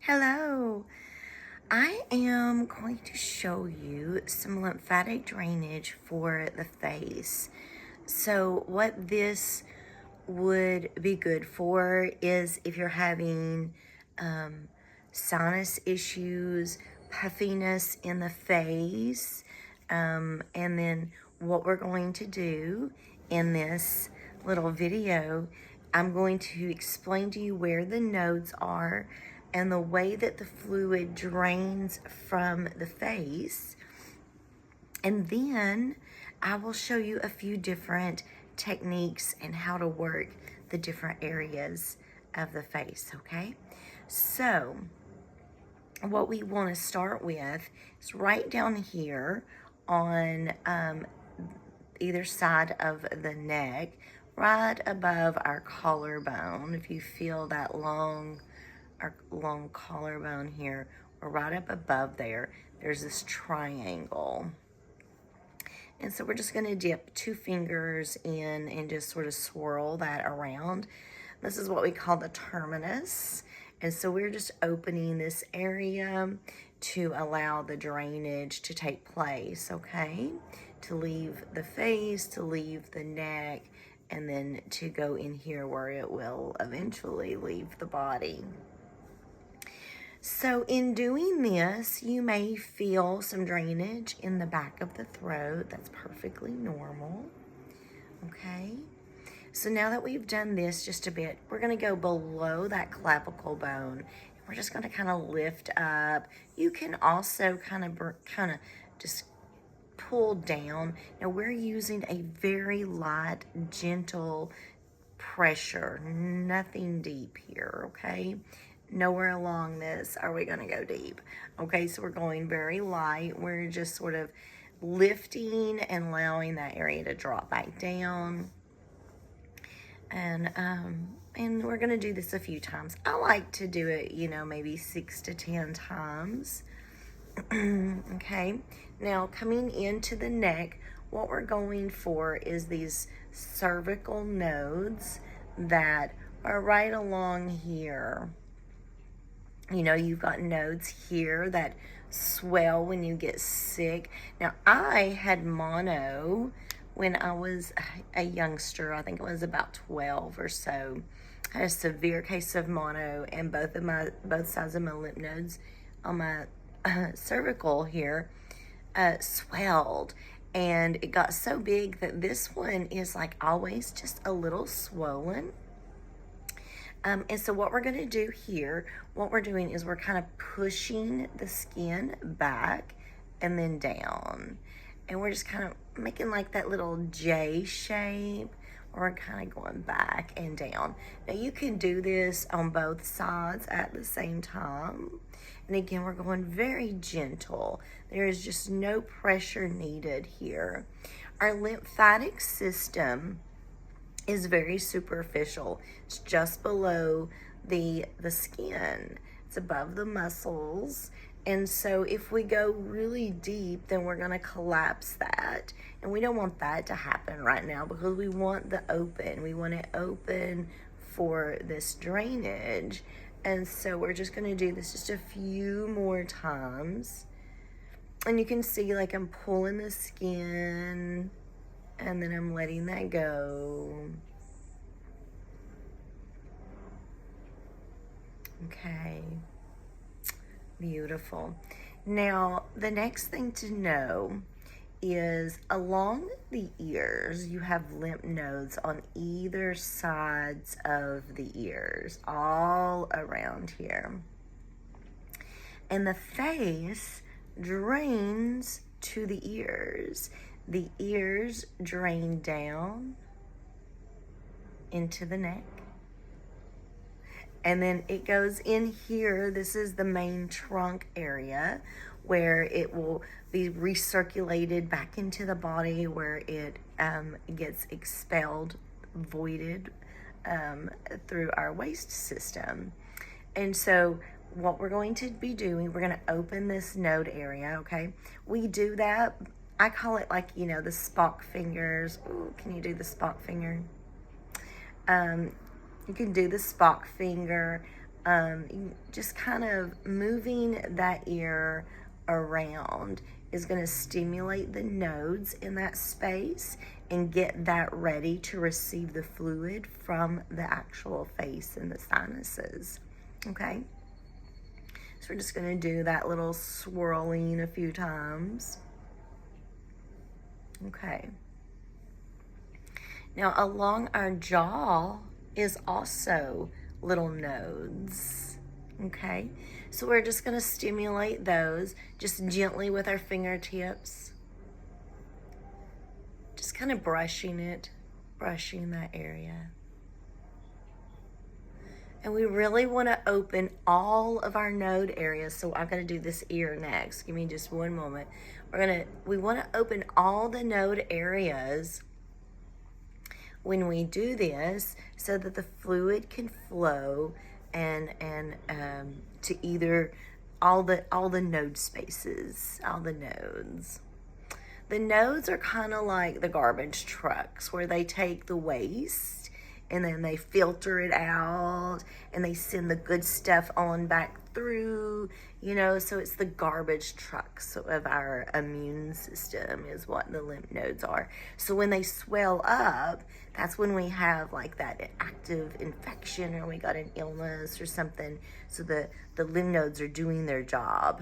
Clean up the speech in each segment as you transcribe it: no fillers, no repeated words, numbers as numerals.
Hello. I am going to show you some lymphatic drainage for the face. So what this would be good for is if you're having sinus issues, puffiness in the face, and then what we're going to do in this little video, I'm going to explain to you where the nodes are and the way that the fluid drains from the face. And then I will show you a few different techniques and how to work the different areas of the face, okay? So what we want to start with is right down here on either side of the neck, right above our collarbone. If you feel that long collarbone here, or right up above there, there's this triangle. And so we're just going to dip 2 fingers in and just sort of swirl that around. This is what we call the terminus. And so we're just opening this area to allow the drainage to take place, okay? To leave the face, to leave the neck, and then to go in here where it will eventually leave the body. So in doing this, you may feel some drainage in the back of the throat. That's perfectly normal, okay? So now that we've done this just a bit, we're gonna go below that clavicle bone. We're just gonna kind of lift up. You can also kind of just pull down. Now we're using a very light, gentle pressure, nothing deep here, okay? Nowhere along this are we going to go deep. Okay, so we're going very light. We're just sort of lifting and allowing that area to drop back down. And we're going to do this a few times. I like to do it, maybe 6 to 10 times. Okay, now coming into the neck, what we're going for is these cervical nodes that are right along here. You've got nodes here that swell when you get sick. Now, I had mono when I was a youngster. I think it was about 12 or so. I had a severe case of mono, and both sides of my lymph nodes on my cervical here swelled. And it got so big that this one is like always just a little swollen. And so what we're going to do here, what we're doing is we're kind of pushing the skin back and then down. And we're just kind of making like that little J shape, or we're kind of going back and down. Now you can do this on both sides at the same time. And again, we're going very gentle. There is just no pressure needed here. Our lymphatic system is very superficial. It's just below the skin. It's above the muscles. And so if we go really deep, then we're gonna collapse that. And we don't want that to happen right now because we want the open. We want it open for this drainage. And so we're just gonna do this just a few more times. And you can see like I'm pulling the skin, and then I'm letting that go. Okay, beautiful. Now, the next thing to know is along the ears, you have lymph nodes on either sides of the ears, all around here. And the face drains to the ears. The ears drain down into the neck. And then it goes in here. This is the main trunk area where it will be recirculated back into the body, where it gets expelled, voided through our waste system. And so what we're going to be doing, we're going to open this node area, okay? We do that. I call it like, the Spock fingers. Ooh, can you do the Spock finger? You can do the Spock finger. just kind of moving that ear around is going to stimulate the nodes in that space and get that ready to receive the fluid from the actual face and the sinuses. Okay? So we're just going to do that little swirling a few times. Okay. Now along our jaw is also little nodes. Okay, so we're just going to stimulate those just gently with our fingertips. Just kind of brushing that area. And we really want to open all of our node areas. So I'm going to do this ear next. Give me just one moment. We want to open all the node areas when we do this so that the fluid can flow and to either all the node spaces, all the nodes. The nodes are kind of like the garbage trucks where they take the waste and then they filter it out and they send the good stuff on back through, so it's the garbage trucks of our immune system is what the lymph nodes are. So when they swell up, that's when we have like that active infection or we got an illness or something. So the lymph nodes are doing their job.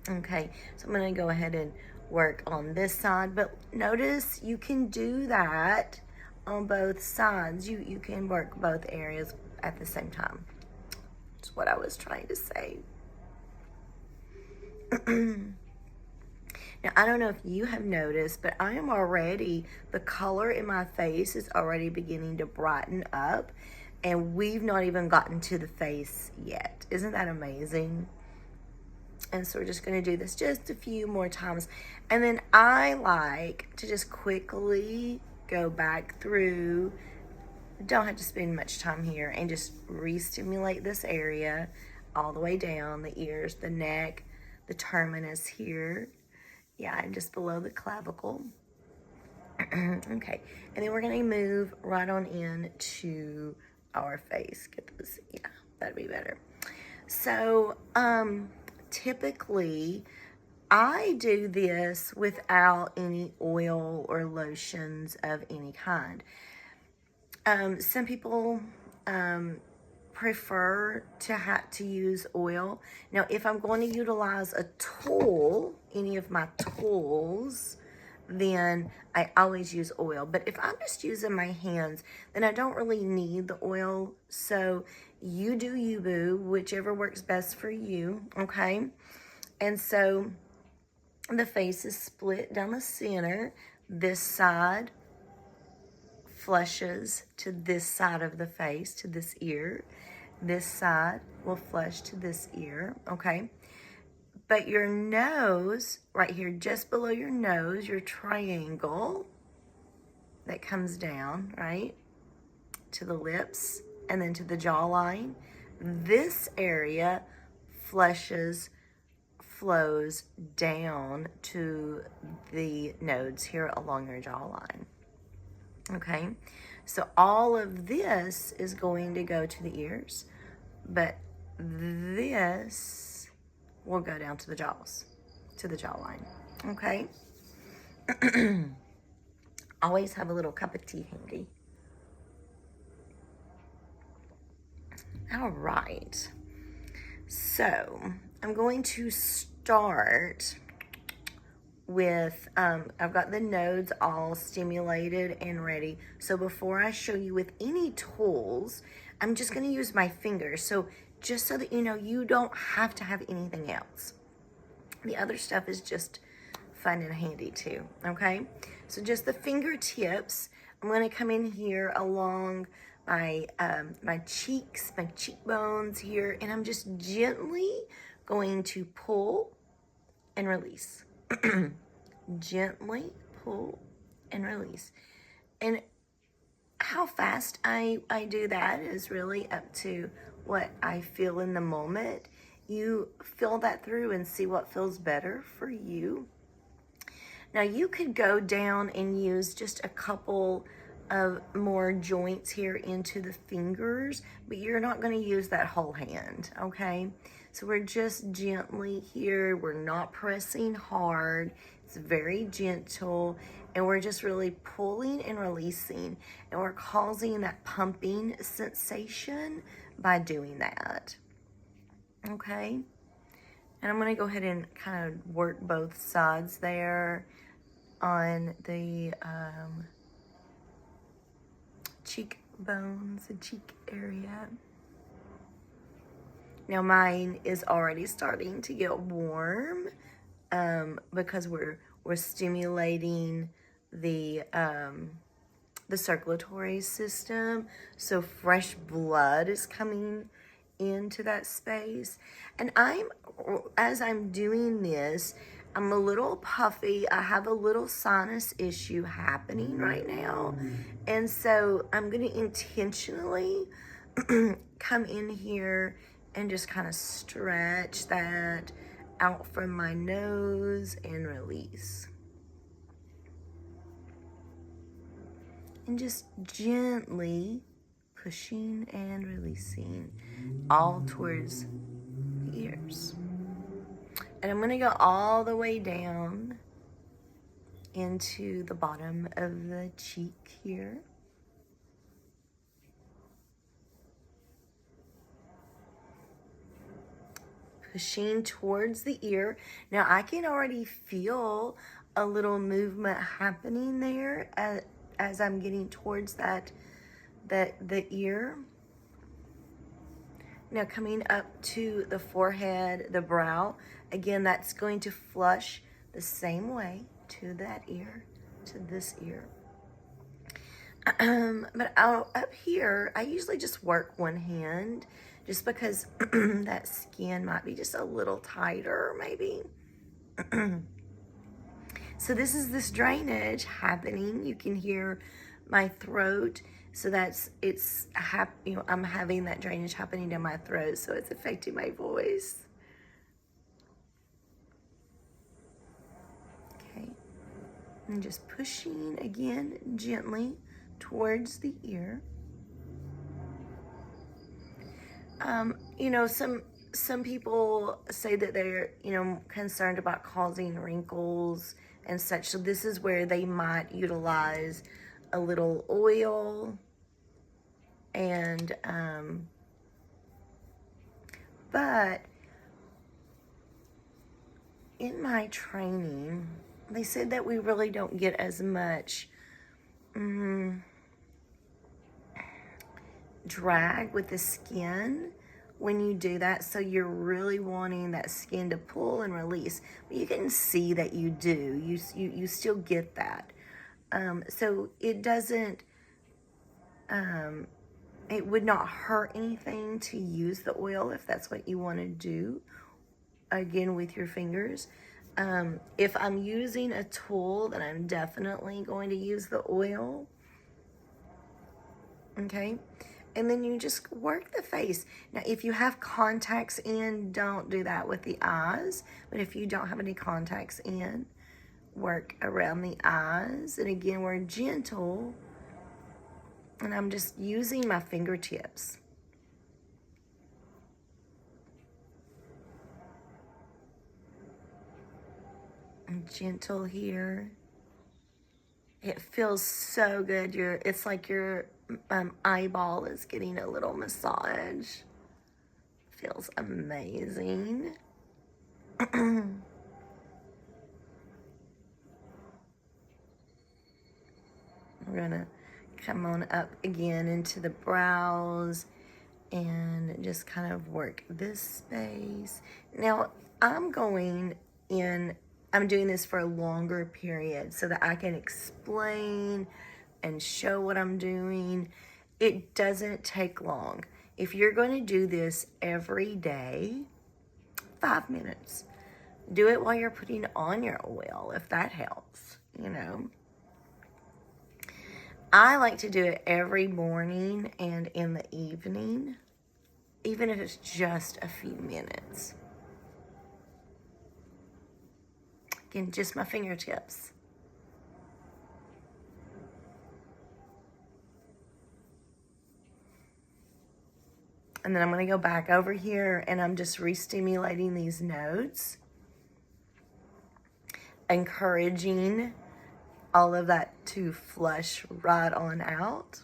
Okay, so I'm going to go ahead and work on this side, but notice you can do that on both sides. You can work both areas at the same time. That's what I was trying to say. Now, I don't know if you have noticed, but I am already, the color in my face is already beginning to brighten up, and we've not even gotten to the face yet. Isn't that amazing? And so we're just going to do this just a few more times. And then I like to just quickly go back through. Don't have to spend much time here, and just re-stimulate this area all the way down, the ears, the neck, the terminus here. Yeah, and just below the clavicle. Okay, and then we're going to move right on in to our face. Get this, yeah, that'd be better. So, typically, I do this without any oil or lotions of any kind. Some people prefer to use oil. Now, if I'm going to utilize a tool, any of my tools, then I always use oil. But if I'm just using my hands, then I don't really need the oil. So you do you, boo, whichever works best for you, okay? And so the face is split down the center. This side flushes to this side of the face, to this ear. This side will flush to this ear, okay? But your nose, right here, just below your nose, your triangle that comes down, right, to the lips and then to the jawline, this area flows down to the nodes here along your jawline. Okay, so all of this is going to go to the ears, but this will go down to the jaws, to the jawline. Okay. Always have a little cup of tea handy. All right. So I'm going to start with, I've got the nodes all stimulated and ready. So before I show you with any tools, I'm just going to use my fingers. So just so that you know, you don't have to have anything else. The other stuff is just fun and handy too, okay? So just the fingertips. I'm going to come in here along my my cheeks, my cheekbones here, and I'm just gently going to pull and release. Gently pull and release. And how fast I do that is really up to what I feel in the moment. You feel that through and see what feels better for you. Now you could go down and use just a couple of more joints here into the fingers, but you're not going to use that whole hand, okay? So we're just gently here. We're not pressing hard. It's very gentle, and we're just really pulling and releasing, and we're causing that pumping sensation by doing that, okay? And I'm going to go ahead and kind of work both sides there on the cheekbones, the cheek area. Now mine is already starting to get warm because we're stimulating the circulatory system. So fresh blood is coming into that space. And as I'm doing this, I'm a little puffy. I have a little sinus issue happening right now. And so I'm going to intentionally come in here and just kind of stretch that out from my nose and release. And just gently pushing and releasing all towards the ears. And I'm going to go all the way down into the bottom of the cheek here. Pushing towards the ear. Now I can already feel a little movement happening there as I'm getting towards the ear. Now coming up to the forehead, the brow, again, that's going to flush the same way to that ear, to this ear. But up here, I usually just work one hand just because that skin might be just a little tighter, maybe. So this is this drainage happening. You can hear my throat. So I'm having that drainage happening down my throat, so it's affecting my voice. Okay. And just pushing again gently towards the ear. Some people say that they're, concerned about causing wrinkles and such. So this is where they might utilize a little oil and, but in my training, they said that we really don't get as much drag with the skin when you do that. So you're really wanting that skin to pull and release, but you can see that you do. You still get that. So it doesn't, it would not hurt anything to use the oil if that's what you want to do, again, with your fingers. If I'm using a tool, then I'm definitely going to use the oil. Okay. And then you just work the face. Now, if you have contacts in, don't do that with the eyes. But if you don't have any contacts in, work around the eyes. And again, we're gentle. And I'm just using my fingertips. I'm gentle here. It feels so good. It's like your eyeball is getting a little massage. Feels amazing. We're gonna come on up again into the brows and just kind of work this space. Now I'm doing this for a longer period so that I can explain and show what I'm doing. It doesn't take long. If you're going to do this every day, 5 minutes. Do it while you're putting on your oil, if that helps, I like to do it every morning and in the evening, even if it's just a few minutes. Again, just my fingertips. And then I'm going to go back over here and I'm just re-stimulating these nodes, encouraging all of that to flush right on out.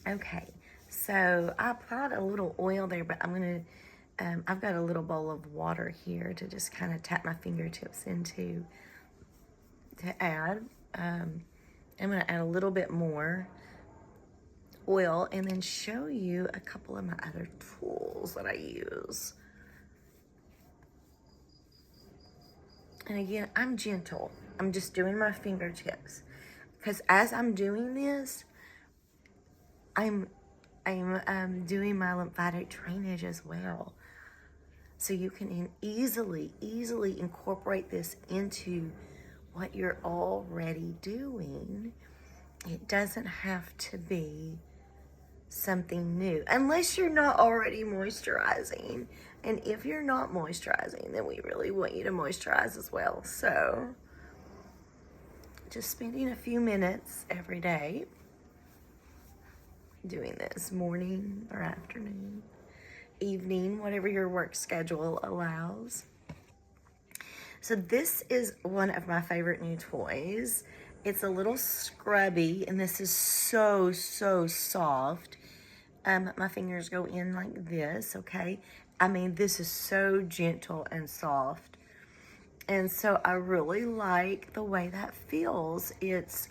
Okay, so I applied a little oil there, but I'm going to, I've got a little bowl of water here to just kind of tap my fingertips into to add. I'm going to add a little bit more oil and then show you a couple of my other tools that I use. And again, I'm gentle. I'm just doing my fingertips because as I'm doing this, I'm doing my lymphatic drainage as well. So you can easily incorporate this into what you're already doing. It doesn't have to be something new unless you're not already moisturizing. And if you're not moisturizing, then we really want you to moisturize as well. So just spending a few minutes every day doing this, morning or afternoon, evening, whatever your work schedule allows. So this is one of my favorite new toys. It's a little scrubby, and this is so soft. My fingers go in like this, okay? I mean, this is so gentle and soft. And so I really like the way that feels. It's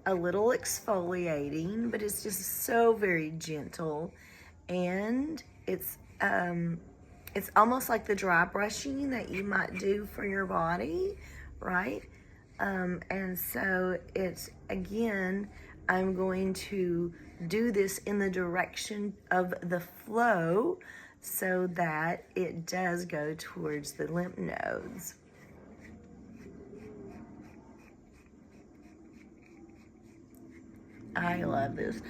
a little exfoliating, but it's just so very gentle. And it's almost like the dry brushing that you might do for your body, right? And so it's, again, I'm going to do this in the direction of the flow so that it does go towards the lymph nodes. I love this.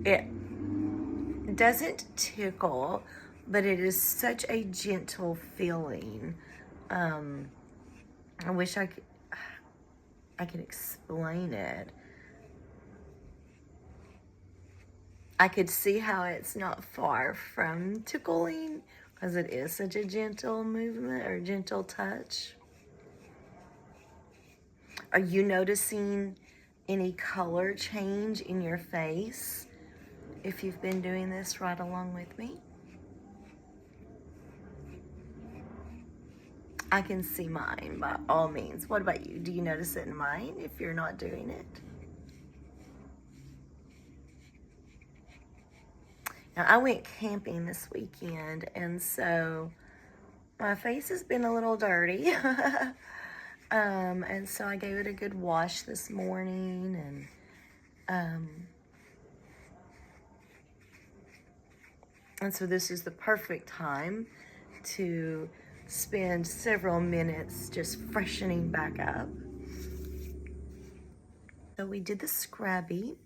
It doesn't tickle, but it is such a gentle feeling. I wish I could explain it. I could see how it's not far from tickling because it is such a gentle movement or gentle touch. Are you noticing any color change in your face if you've been doing this right along with me? I can see mine by all means. What about you? Do you notice it in mine if you're not doing it? Now, I went camping this weekend, and so my face has been a little dirty. And so I gave it a good wash this morning, and so this is the perfect time to spend several minutes just freshening back up. So we did the scrubby.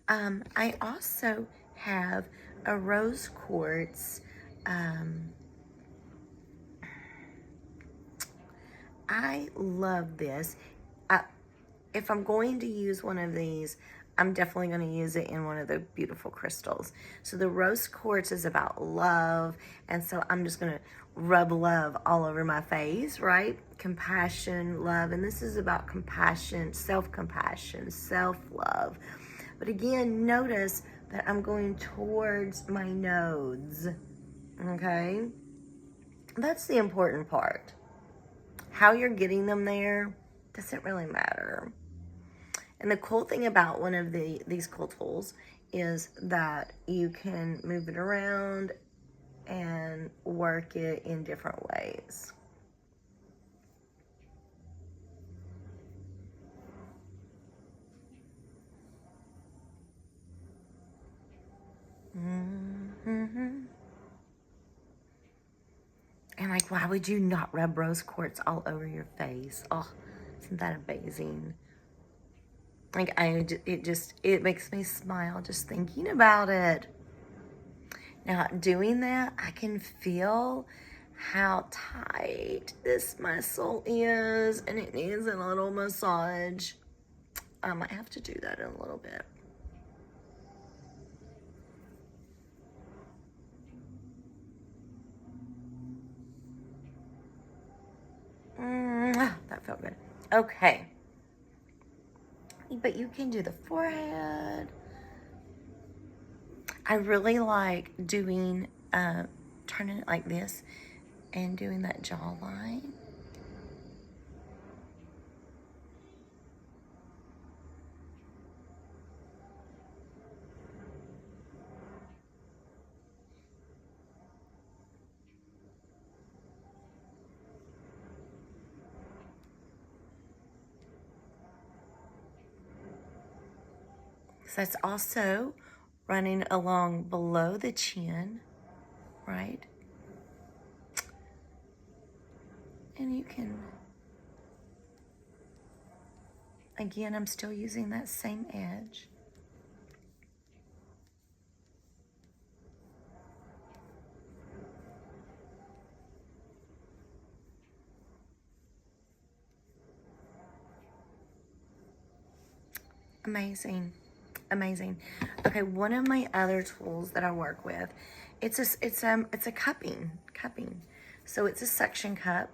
I also have a rose quartz. I love this. If I'm going to use one of these, I'm definitely going to use it in one of the beautiful crystals. So the rose quartz is about love, and so I'm just going to rub love all over my face, right? Compassion, love, and this is about compassion, self-compassion, self-love. But again, notice that I'm going towards my nodes, okay? That's the important part. How you're getting them there doesn't really matter. And the cool thing about one of these cool tools is that you can move it around and work it in different ways. Mm-hmm. And like, why would you not rub rose quartz all over your face? Oh, isn't that amazing? Like, it makes me smile just thinking about it. Now, doing that, I can feel how tight this muscle is, and it needs a little massage. I might have to do that in a little bit. That felt good. Okay. But you can do the forehead. I really like doing, turning it like this and doing that jawline. So that's also running along below the chin, right? And you can, again, I'm still using that same edge. Amazing, amazing. Okay, one of my other tools that I work with, it's a cupping. So it's a suction cup.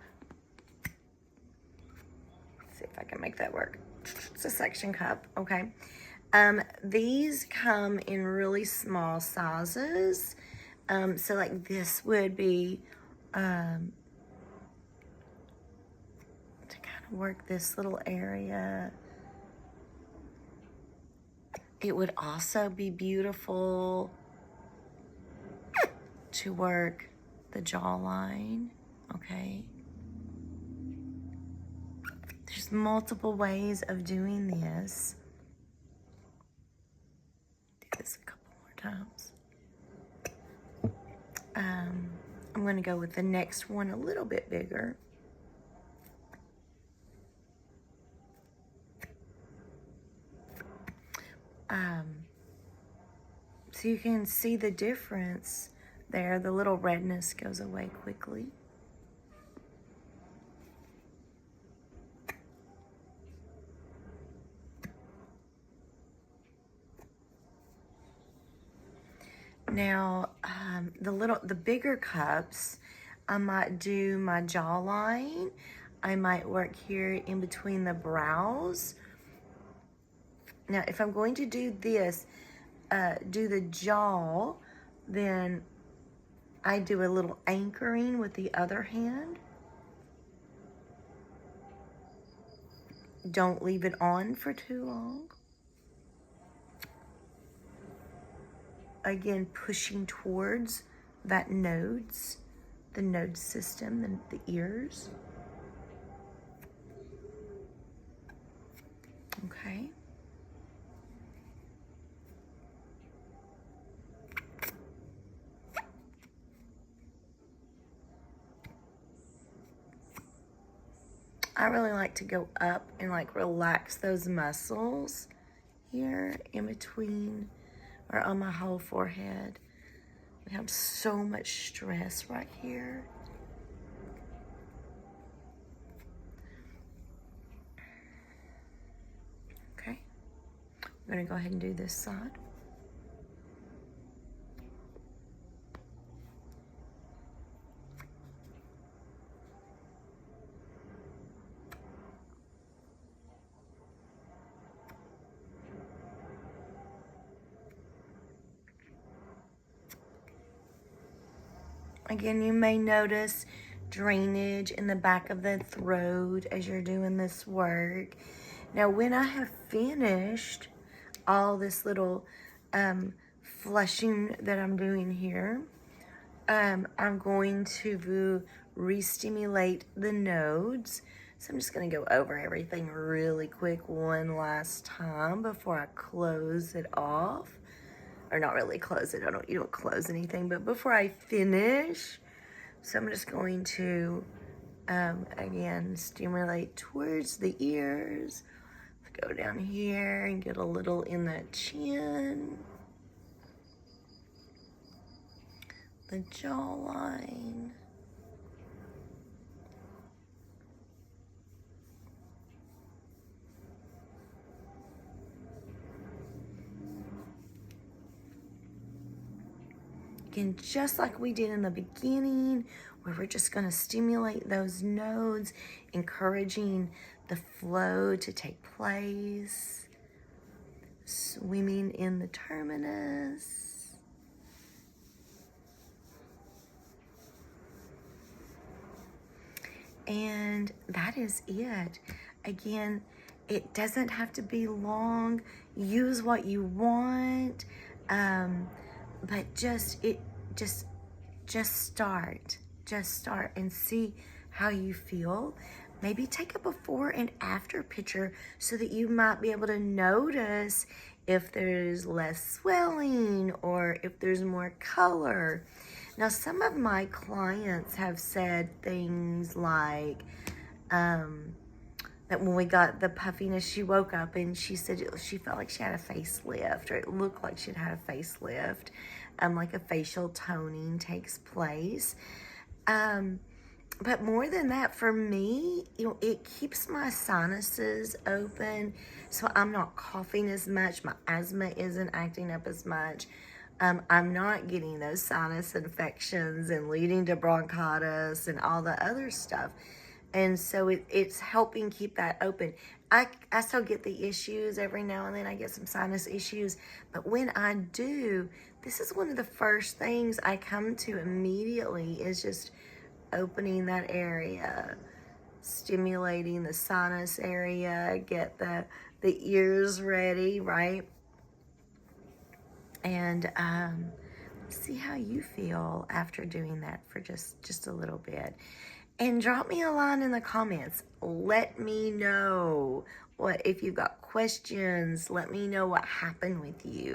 Let's see if I can make that work. It's a suction cup, okay. These come in really small sizes. So like this would be to kind of work this little area. It would also be beautiful to work the jawline, okay? There's multiple ways of doing this. Do this a couple more times. I'm going to go with the next one a little bit bigger. So you can see the difference there. The little redness goes away quickly. Now, the bigger cups, I might do my jawline. I might work here in between the brows. Now, if I'm going to do this, do the jaw, then I do a little anchoring with the other hand. Don't leave it on for too long. Again, pushing towards that nodes, the node system, the ears. Okay. I really like to go up and like relax those muscles here in between or on my whole forehead. We have so much stress right here. Okay, I'm gonna go ahead and do this side. Again, you may notice drainage in the back of the throat as you're doing this work. Now, when I have finished all this little flushing that I'm doing here, I'm going to re-stimulate the nodes. So I'm just going to go over everything really quick one last time before I close it off. Or not really close it, you don't close anything, but before I finish, so I'm just going to, again, stimulate towards the ears. Let's go down here and get a little in the chin, the jawline. Again, just like we did in the beginning, where we're just going to stimulate those nodes, encouraging the flow to take place, swimming in the terminus. And that is it. Again, it doesn't have to be long. Use what you want, but just start. Just start and see how you feel. Maybe take a before and after picture so that you might be able to notice if there's less swelling or if there's more color. Now, some of my clients have said things like that when we got the puffiness, she woke up and she said she felt like she had a facelift, or it looked like she'd had a facelift, like a facial toning takes place. But more than that, for me, it keeps my sinuses open, so I'm not coughing as much. My asthma isn't acting up as much. I'm not getting those sinus infections and leading to bronchitis and all the other stuff. And so it's helping keep that open. I still get the issues every now and then. I get some sinus issues. But when I do, this is one of the first things I come to immediately is just opening that area, stimulating the sinus area, get the ears ready, right? And see how you feel after doing that for just a little bit. And drop me a line in the comments. Let me know if you've got questions. Let me know what happened with you.